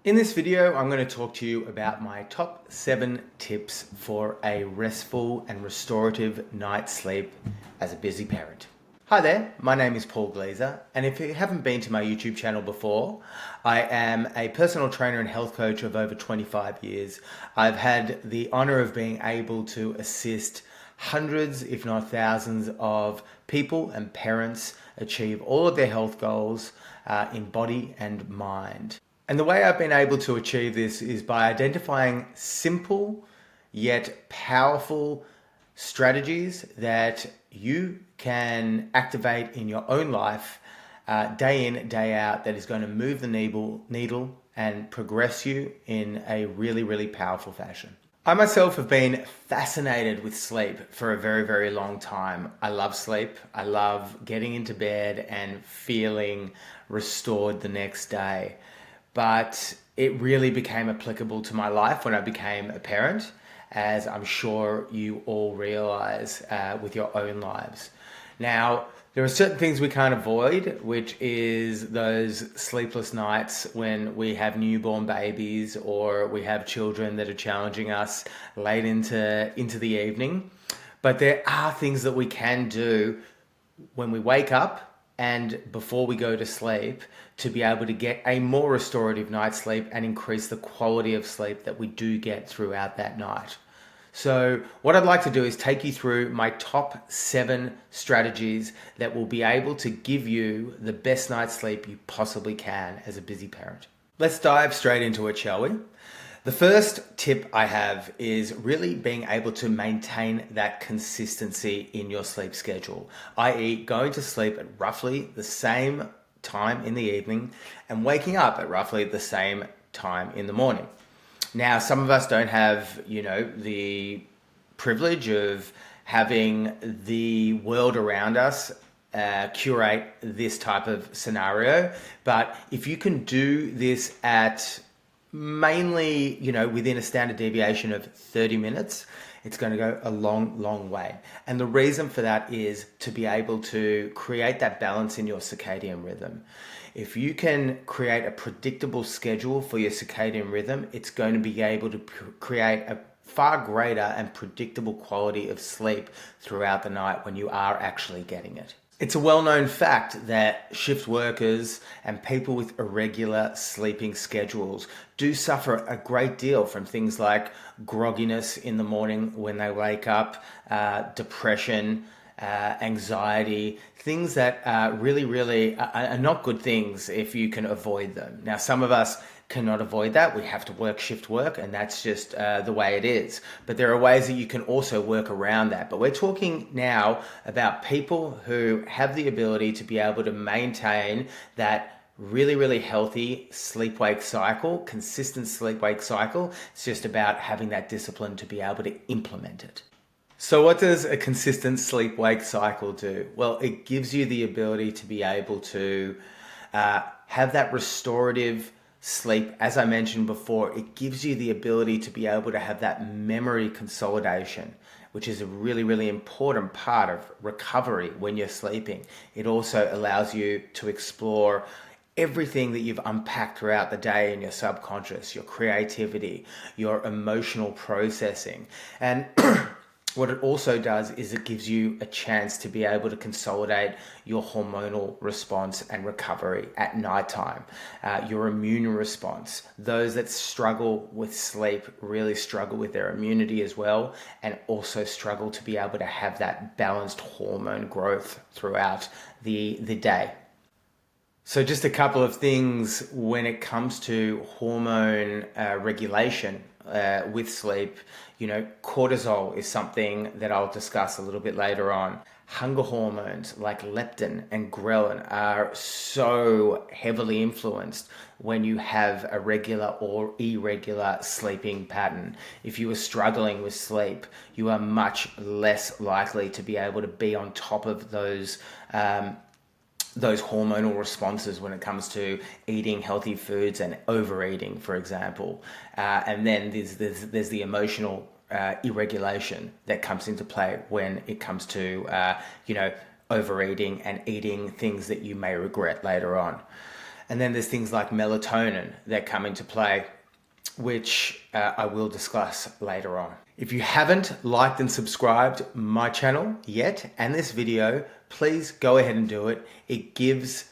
In this video, I'm going to talk to you about my top 7 tips for a restful and restorative night's sleep as a busy parent. Hi there, my name is Paul Glezer, and if you haven't been to my YouTube channel before, I am a personal trainer and health coach of over 25 years. I've had the honor of being able to assist hundreds, if not thousands, of people and parents achieve all of their health goals in body and mind. And the way I've been able to achieve this is by identifying simple yet powerful strategies that you can activate in your own life day in, day out, that is going to move the needle and progress you in a really, really powerful fashion. I myself have been fascinated with sleep for a very, very long time. I love sleep. I love getting into bed and feeling restored the next day. But it really became applicable to my life when I became a parent, as I'm sure you all realize with your own lives. Now, there are certain things we can't avoid, which is those sleepless nights when we have newborn babies or we have children that are challenging us late into the evening. But there are things that we can do when we wake up and before we go to sleep to be able to get a more restorative night's sleep and increase the quality of sleep that we do get throughout that night. So what I'd like to do is take you through my top 7 strategies that will be able to give you the best night's sleep you possibly can as a busy parent. Let's dive straight into it, shall we? The first tip I have is really being able to maintain that consistency in your sleep schedule, i.e. going to sleep at roughly the same time in the evening and waking up at roughly the same time in the morning. Now, some of us don't have, the privilege of having the world around us curate this type of scenario, but if you can do this at mainly, within a standard deviation of 30 minutes, it's going to go a long, long way. And the reason for that is to be able to create that balance in your circadian rhythm. If you can create a predictable schedule for your circadian rhythm, it's going to be able to create a far greater and predictable quality of sleep throughout the night when you are actually getting it. It's a well-known fact that shift workers and people with irregular sleeping schedules do suffer a great deal from things like grogginess in the morning when they wake up, depression, anxiety, things that really are not good things if you can avoid them. Now, some of us cannot avoid that. We have to work shift work, and that's just the way it is. But there are ways that you can also work around that. But we're talking now about people who have the ability to be able to maintain that really healthy sleep-wake cycle, consistent sleep-wake cycle. It's just about having that discipline to be able to implement it. So what does a consistent sleep-wake cycle do? Well, it gives you the ability to be able to have that restorative sleep. As I mentioned before, it gives you the ability to be able to have that memory consolidation, which is a really important part of recovery when you're sleeping. It also allows you to explore everything that you've unpacked throughout the day in your subconscious, your creativity, your emotional processing. And what it also does is it gives you a chance to be able to consolidate your hormonal response and recovery at nighttime, your immune response. Those that struggle with sleep really struggle with their immunity as well, and also struggle to be able to have that balanced hormone growth throughout the day. So just a couple of things when it comes to hormone regulation with sleep. Cortisol is something that I'll discuss a little bit later on. Hunger hormones like leptin and ghrelin are so heavily influenced when you have a regular or irregular sleeping pattern. If you are struggling with sleep, you are much less likely to be able to be on top of those hormonal responses when it comes to eating healthy foods and overeating, for example. And then there's the emotional irregulation that comes into play when it comes to overeating and eating things that you may regret later on. And then there's things like melatonin that come into play, which I will discuss later on. If you haven't liked and subscribed my channel yet and this video, please go ahead and do it. It gives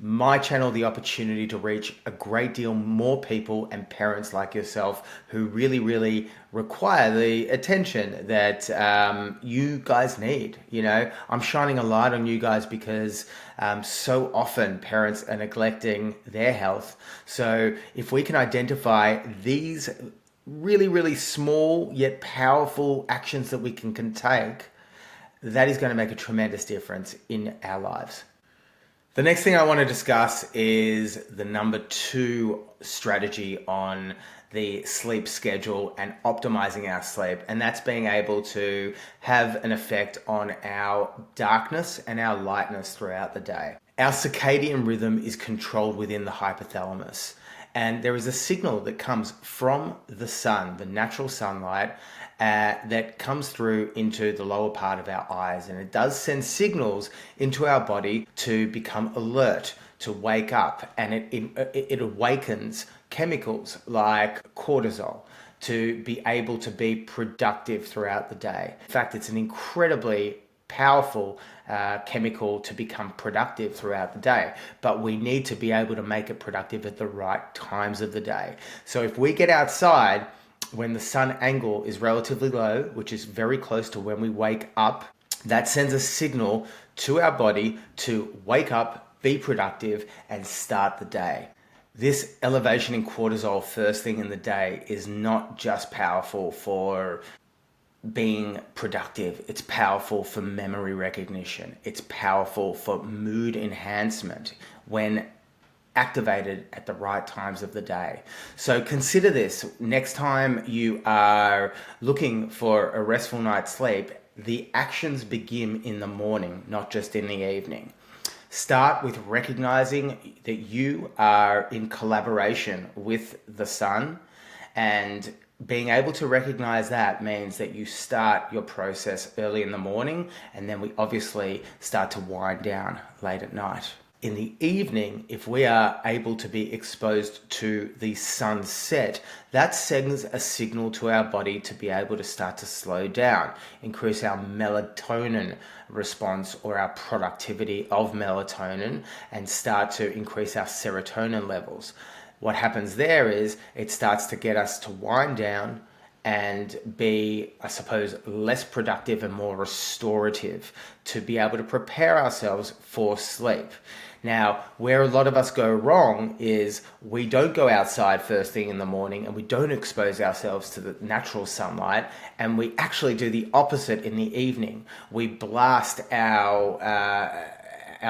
my channel the opportunity to reach a great deal more people and parents like yourself who really require the attention that you guys need. You know, I'm shining a light on you guys because so often parents are neglecting their health. So if we can identify these really small yet powerful actions that we can take, that is going to make a tremendous difference in our lives. The next thing I want to discuss is the number 2 strategy on the sleep schedule and optimizing our sleep. And that's being able to have an effect on our darkness and our lightness throughout the day. Our circadian rhythm is controlled within the hypothalamus. And there is a signal that comes from the sun, the natural sunlight, that comes through into the lower part of our eyes. And it does send signals into our body to become alert, to wake up. And it awakens chemicals like cortisol to be able to be productive throughout the day. In fact, it's an incredibly powerful chemical to become productive throughout the day, but we need to be able to make it productive at the right times of the day. So if we get outside when the sun angle is relatively low, which is very close to when we wake up, that sends a signal to our body to wake up, be productive, and start the day. This elevation in cortisol first thing in the day is not just powerful for being productive. It's powerful for memory recognition. It's powerful for mood enhancement when activated at the right times of the day. So consider this. Next time you are looking for a restful night's sleep, the actions begin in the morning, not just in the evening. Start with recognizing that you are in collaboration with the sun, and being able to recognize that means that you start your process early in the morning, and then we obviously start to wind down late at night. In the evening, if we are able to be exposed to the sunset, that sends a signal to our body to be able to start to slow down, increase our melatonin response or our productivity of melatonin, and start to increase our serotonin levels. What happens there is it starts to get us to wind down and be, I suppose, less productive and more restorative to be able to prepare ourselves for sleep. Now, where a lot of us go wrong is we don't go outside first thing in the morning and we don't expose ourselves to the natural sunlight, and we actually do the opposite in the evening. We blast our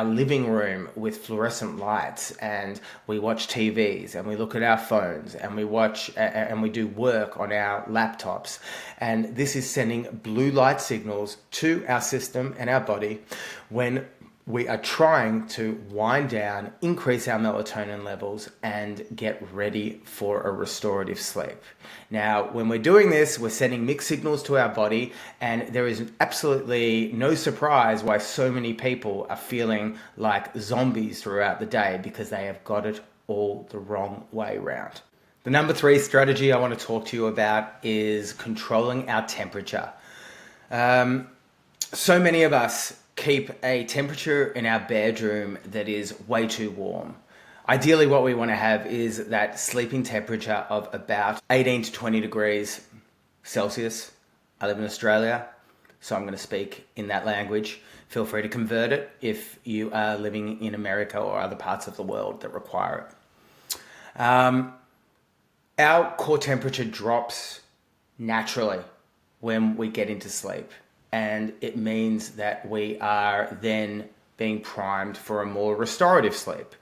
living room with fluorescent lights, and we watch TVs, and we look at our phones, and we watch and we do work on our laptops. And this is sending blue light signals to our system and our body when we are trying to wind down, increase our melatonin levels, and get ready for a restorative sleep. Now, when we're doing this, we're sending mixed signals to our body, and there is absolutely no surprise why so many people are feeling like zombies throughout the day, because they have got it all the wrong way around. The number 3 strategy I want to talk to you about is controlling our temperature. So many of us keep a temperature in our bedroom that is way too warm. Ideally, what we want to have is that sleeping temperature of about 18 to 20 degrees Celsius. I live in Australia, so I'm going to speak in that language. Feel free to convert it if you are living in America or other parts of the world that require it. Our core temperature drops naturally when we get into sleep. And it means that we are then being primed for a more restorative sleep.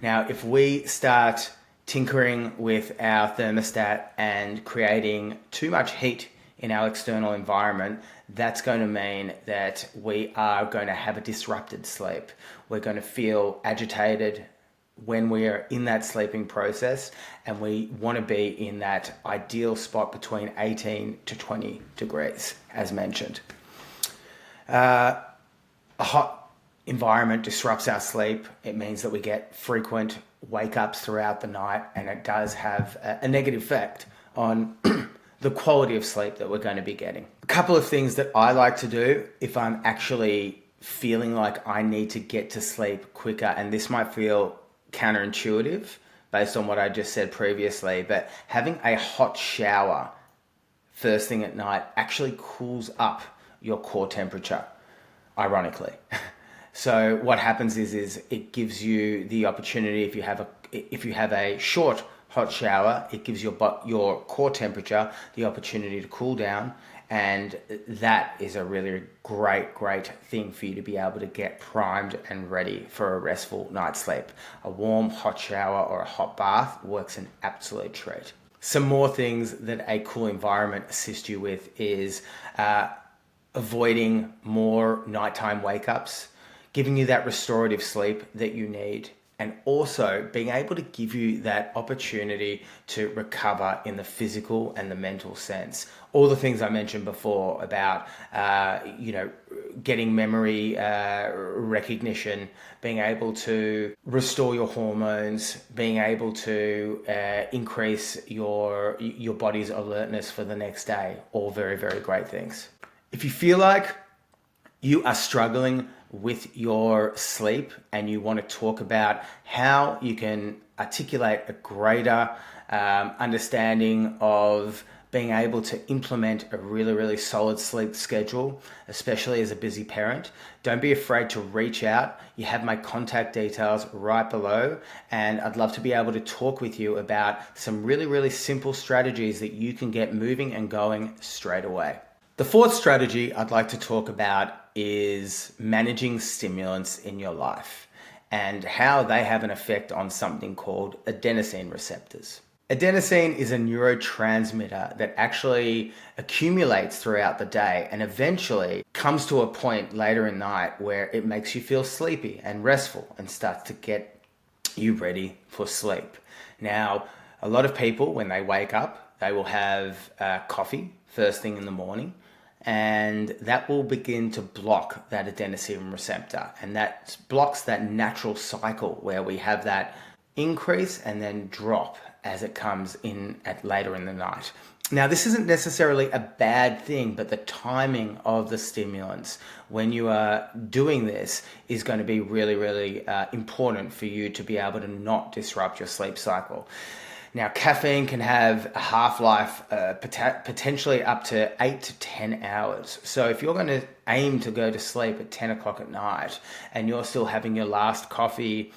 Now, if we start tinkering with our thermostat and creating too much heat in our external environment, that's going to mean that we are going to have a disrupted sleep. We're going to feel agitated when we are in that sleeping process, and we want to be in that ideal spot between 18 to 20 degrees, as mentioned. environment disrupts our sleep, it means that we get frequent wake-ups throughout the night, and it does have a negative effect on the quality of sleep that we're going to be getting. A couple of things that I like to do if I'm actually feeling like I need to get to sleep quicker, and this might feel counterintuitive based on what I just said previously, but having a hot shower first thing at night actually cools up your core temperature, ironically. So what happens is it gives you the opportunity, if you have a short hot shower, it gives your core temperature the opportunity to cool down, and that is a really great thing for you to be able to get primed and ready for a restful night's sleep. A warm hot shower or a hot bath works an absolute treat. Some more things that a cool environment assists you with is avoiding more nighttime wake-ups, giving you that restorative sleep that you need, and also being able to give you that opportunity to recover in the physical and the mental sense. All the things I mentioned before about, getting memory recognition, being able to restore your hormones, being able to increase your body's alertness for the next day. All very great things. If you feel like you are struggling with your sleep and you want to talk about how you can articulate a greater understanding of being able to implement a really solid sleep schedule, especially as a busy parent, don't be afraid to reach out. You have my contact details right below, and I'd love to be able to talk with you about some really simple strategies that you can get moving and going straight away. The fourth strategy I'd like to talk about is managing stimulants in your life and how they have an effect on something called adenosine receptors. Adenosine is a neurotransmitter that actually accumulates throughout the day and eventually comes to a point later in night where it makes you feel sleepy and restful and starts to get you ready for sleep. Now, a lot of people, when they wake up, they will have coffee first thing in the morning, and that will begin to block that adenosine receptor, and that blocks that natural cycle where we have that increase and then drop as it comes in at later in the night. Now, this isn't necessarily a bad thing, but the timing of the stimulants when you are doing this is going to be really important for you to be able to not disrupt your sleep cycle. Now, caffeine can have a half-life potentially up to 8 to 10 hours. So if you're going to aim to go to sleep at 10 o'clock at night and you're still having your last coffee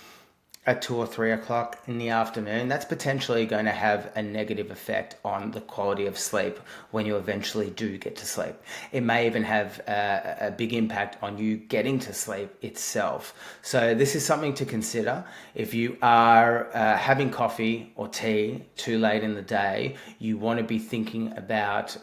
at 2 or 3 o'clock in the afternoon, that's potentially going to have a negative effect on the quality of sleep when you eventually do get to sleep. It may even have a big impact on you getting to sleep itself. So this is something to consider. If you are having coffee or tea too late in the day, you want to be thinking about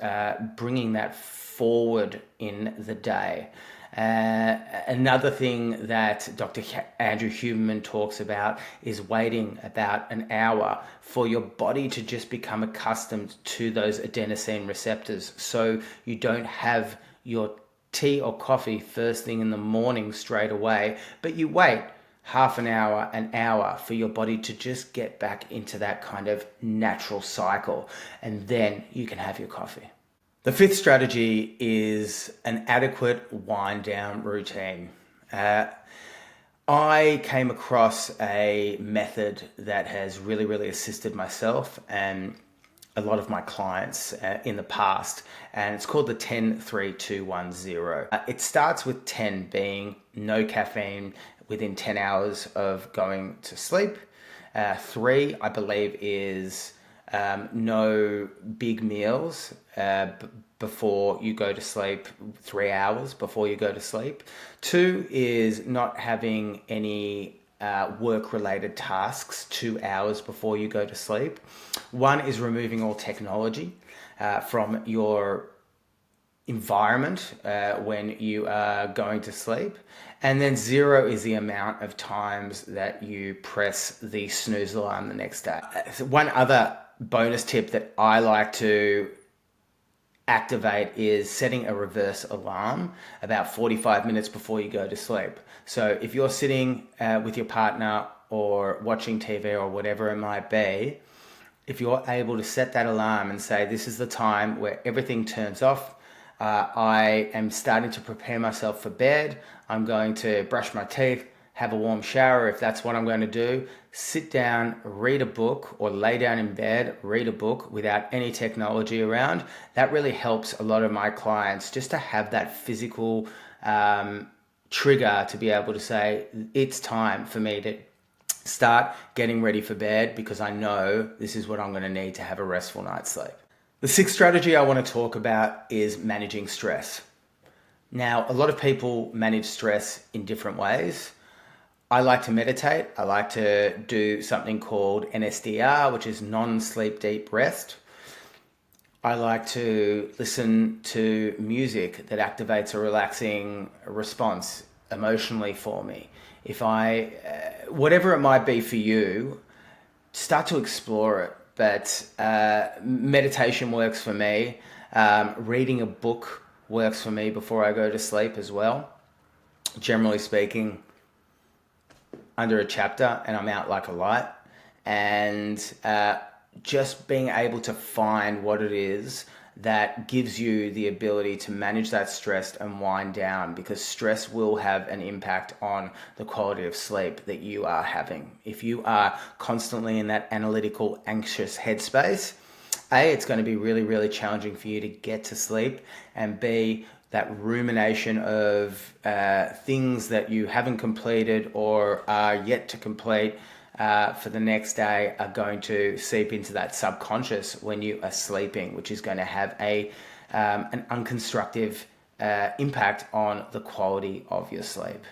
bringing that forward in the day. Another thing that Dr. Andrew Huberman talks about is waiting about an hour for your body to just become accustomed to those adenosine receptors, so you don't have your tea or coffee first thing in the morning straight away, but you wait half an hour for your body to just get back into that kind of natural cycle, and then you can have your coffee. The fifth strategy is an adequate wind down routine. I came across a method that has really assisted myself and a lot of my clients in the past, and it's called the 10-3-2-1-0. It starts with 10 being no caffeine within 10 hours of going to sleep. 3, I believe, is no big meals before you go to sleep, 3 hours before you go to sleep. 2 is not having any work-related tasks 2 hours before you go to sleep. 1 is removing all technology from your environment when you are going to sleep. And then 0 is the amount of times that you press the snooze alarm the next day. One other bonus tip that I like to activate is setting a reverse alarm about 45 minutes before you go to sleep. So if you're sitting with your partner or watching TV or whatever it might be, if you're able to set that alarm and say, this is the time where everything turns off, I am starting to prepare myself for bed, I'm going to brush my teeth, have a warm shower if that's what I'm going to do, sit down, read a book, or lay down in bed, read a book without any technology around. That really helps a lot of my clients just to have that physical trigger to be able to say, it's time for me to start getting ready for bed because I know this is what I'm going to need to have a restful night's sleep. The sixth strategy I want to talk about is managing stress. Now, a lot of people manage stress in different ways. I like to meditate. I like to do something called NSDR, which is non-sleep deep rest. I like to listen to music that activates a relaxing response emotionally for me. Whatever it might be for you, start to explore it. But meditation works for me. Reading a book works for me before I go to sleep as well. Generally speaking, under a chapter and I'm out like a light. And just being able to find what it is that gives you the ability to manage that stress and wind down, because stress will have an impact on the quality of sleep that you are having. If you are constantly in that analytical, anxious headspace, A, it's going to be really, really challenging for you to get to sleep, and B, that rumination of things that you haven't completed or are yet to complete for the next day are going to seep into that subconscious when you are sleeping, which is going to have an unconstructive impact on the quality of your sleep.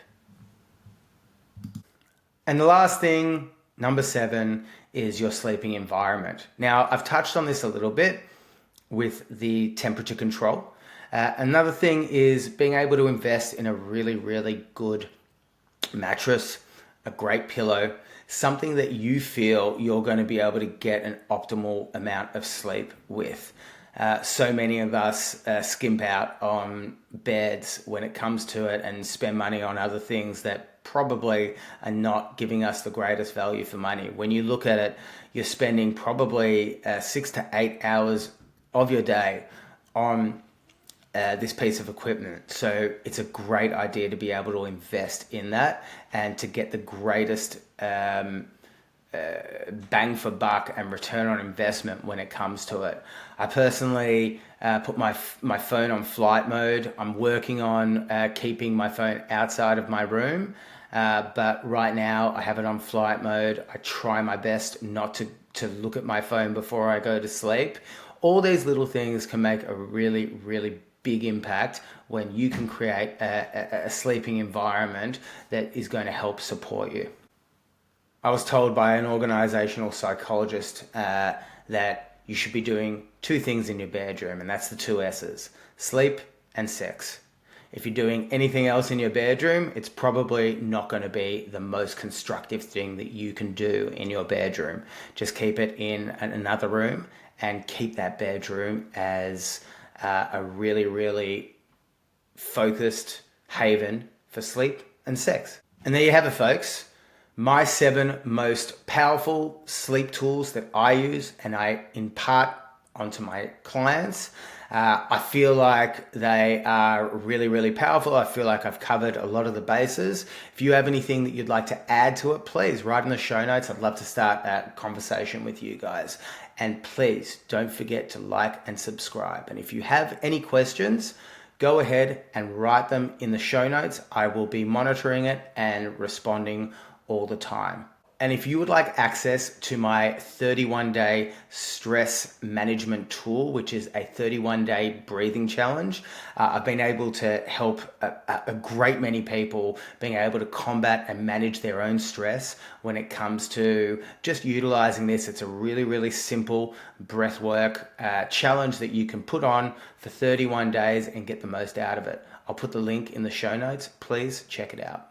And the last thing, number 7, is your sleeping environment. Now, I've touched on this a little bit with the temperature control. Another thing is being able to invest in a really, really good mattress, a great pillow, something that you feel you're going to be able to get an optimal amount of sleep with. So many of us skimp out on beds when it comes to it and spend money on other things that probably are not giving us the greatest value for money. When you look at it, you're spending probably 6 to 8 hours of your day on this piece of equipment. So it's a great idea to be able to invest in that and to get the greatest bang for buck and return on investment when it comes to it. I personally put my phone on flight mode. I'm working on keeping my phone outside of my room, but right now I have it on flight mode. I try my best not to look at my phone before I go to sleep. All these little things can make a really, really big impact when you can create a sleeping environment that is going to help support you. I was told by an organizational psychologist that you should be doing 2 things in your bedroom, and that's the 2 S's: sleep and sex. If you're doing anything else in your bedroom, it's probably not going to be the most constructive thing that you can do in your bedroom. Just keep it in another room and keep that bedroom as a really, really focused haven for sleep and sex. And there you have it, folks. My 7 most powerful sleep tools that I use and I impart onto my clients. I feel like they are really, really powerful. I feel like I've covered a lot of the bases. If you have anything that you'd like to add to it, please write in the show notes. I'd love to start that conversation with you guys. And please don't forget to like and subscribe. And if you have any questions, go ahead and write them in the show notes. I will be monitoring it and responding all the time. And if you would like access to my 31-day stress management tool, which is a 31-day breathing challenge, I've been able to help a great many people being able to combat and manage their own stress when it comes to just utilizing this. It's a really, really simple breathwork challenge that you can put on for 31 days and get the most out of it. I'll put the link in the show notes. Please check it out.